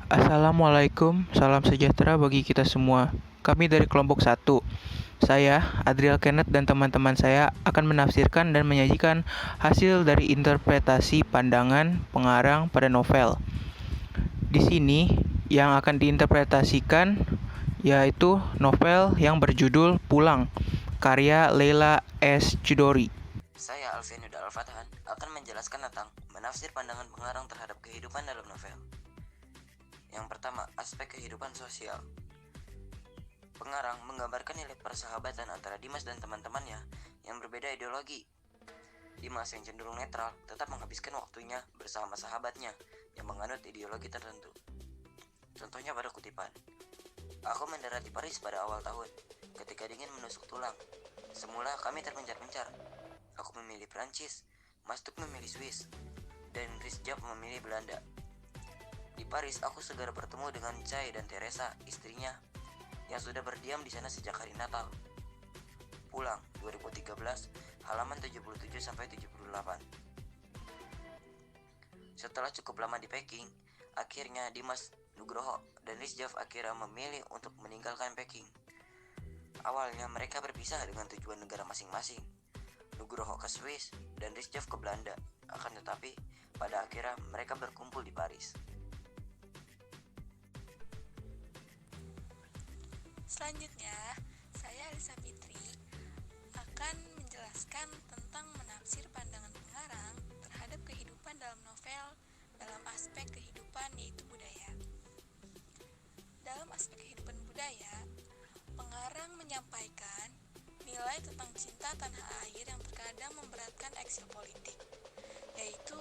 Assalamualaikum, salam sejahtera bagi kita semua. Kami dari kelompok 1. Saya, Adriel Kenneth dan teman-teman saya akan menafsirkan dan menyajikan hasil dari interpretasi pandangan pengarang pada novel. Di sini yang akan diinterpretasikan yaitu novel yang berjudul Pulang, karya Leila S. Chudori. Saya Alvin Yuda Al-Fathan akan menjelaskan tentang menafsir pandangan pengarang terhadap kehidupan dalam novel. Yang pertama, aspek kehidupan sosial. Pengarang menggambarkan nilai persahabatan antara Dimas dan teman-temannya yang berbeda ideologi. Dimas yang cenderung netral tetap menghabiskan waktunya bersama sahabatnya yang menganut ideologi tertentu. Contohnya pada kutipan, "Aku mendarat di Paris pada awal tahun, ketika dingin menusuk tulang. Semula kami terpencar-pencar. Aku memilih Prancis, Mastuk memilih Swiss, dan Rizjab memilih Belanda. Di Paris aku segera bertemu dengan Chai dan Teresa, istrinya, yang sudah berdiam di sana sejak hari Natal." Pulang 2013, halaman 77-78. Setelah cukup lama di Peking, akhirnya Dimas Nugroho dan Rizjab akhirnya memilih untuk meninggalkan Peking. Awalnya mereka berpisah dengan tujuan negara masing-masing. Nugroho ke Swiss dan Rizjab ke Belanda. Akan tetapi, pada akhirnya mereka berkumpul di Paris. Selanjutnya, saya Alisa Fitri akan menjelaskan tentang menafsir pandangan pengarang terhadap kehidupan dalam novel dalam aspek kehidupan yaitu budaya. Dalam aspek kehidupan budaya, pengarang menyampaikan nilai tentang cinta tanah air yang terkadang memberatkan eksil politik, yaitu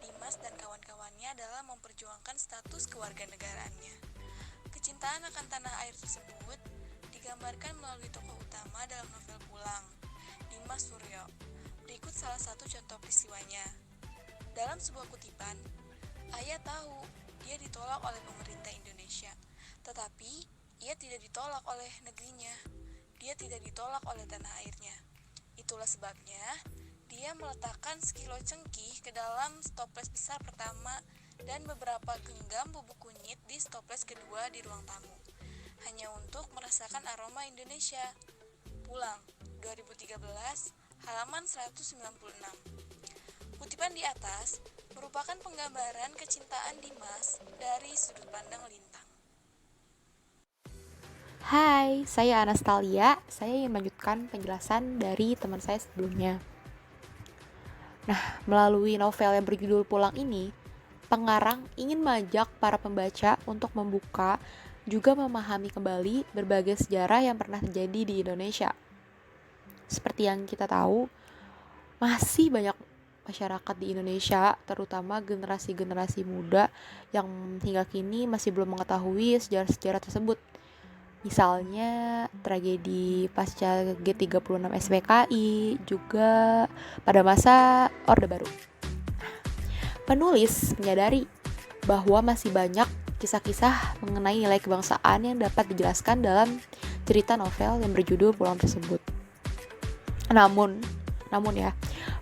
Dimas dan kawan-kawannya dalam memperjuangkan status kewarganegaraannya. Kecintaan akan tanah air tersebut digambarkan melalui tokoh utama dalam novel Pulang, Dimas Suryo. Berikut salah satu contoh peristiwanya. Dalam sebuah kutipan, Ayah tahu dia ditolak oleh pemerintah Indonesia, tetapi ia tidak ditolak oleh negerinya. Dia tidak ditolak oleh tanah airnya. Itulah sebabnya dia meletakkan sekilo cengkih ke dalam stoples besar pertama dan beberapa genggam bubuk kunyit di stoples kedua di ruang tamu, hanya untuk merasakan aroma Indonesia. Pulang 2013, halaman 196. Kutipan di atas merupakan penggambaran kecintaan Dimas dari sudut pandang Lintang. Hai, saya Anastasia. Saya ingin melanjutkan penjelasan dari teman saya sebelumnya. Nah, melalui novel yang berjudul Pulang ini, pengarang ingin mengajak para pembaca untuk membuka juga memahami kembali berbagai sejarah yang pernah terjadi di Indonesia. Seperti yang kita tahu, masih banyak masyarakat di Indonesia, terutama generasi-generasi muda yang hingga kini masih belum mengetahui sejarah-sejarah tersebut. Misalnya tragedi pasca G36 SPKI, juga pada masa Orde Baru. Penulis menyadari bahwa masih banyak kisah-kisah mengenai nilai kebangsaan yang dapat dijelaskan dalam cerita novel yang berjudul Pulang tersebut. Namun ya,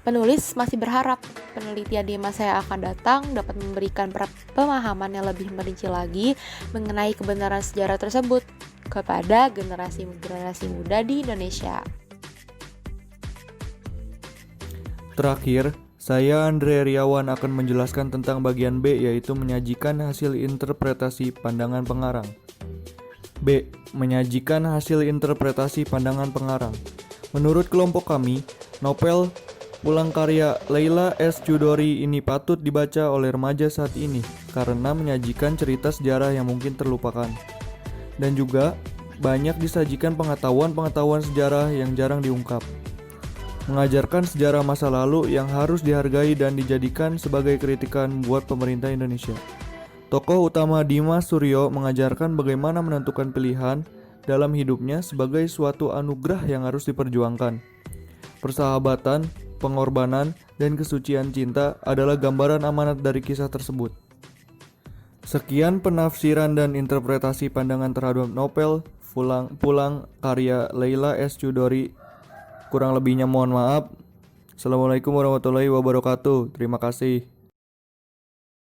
penulis masih berharap penelitian di masa yang akan datang dapat memberikan pemahaman yang lebih merinci lagi mengenai kebenaran sejarah tersebut kepada generasi muda di Indonesia. Terakhir, saya Andre Riawan akan menjelaskan tentang bagian B, yaitu menyajikan hasil interpretasi pandangan pengarang. B. Menyajikan hasil interpretasi pandangan pengarang. Menurut kelompok kami, novel Pulang karya Leila S. Chudori ini patut dibaca oleh remaja saat ini karena menyajikan cerita sejarah yang mungkin terlupakan. Dan juga banyak disajikan pengetahuan-pengetahuan sejarah yang jarang diungkap. Mengajarkan sejarah masa lalu yang harus dihargai dan dijadikan sebagai kritikan buat pemerintah Indonesia. Tokoh utama Dimas Suryo mengajarkan bagaimana menentukan pilihan dalam hidupnya sebagai suatu anugerah yang harus diperjuangkan. Persahabatan, pengorbanan, dan kesucian cinta adalah gambaran amanat dari kisah tersebut. Sekian penafsiran dan interpretasi pandangan terhadap novel Pulang karya Leila S. Chudori. Kurang lebihnya mohon maaf. Assalamualaikum warahmatullahi wabarakatuh. Terima kasih.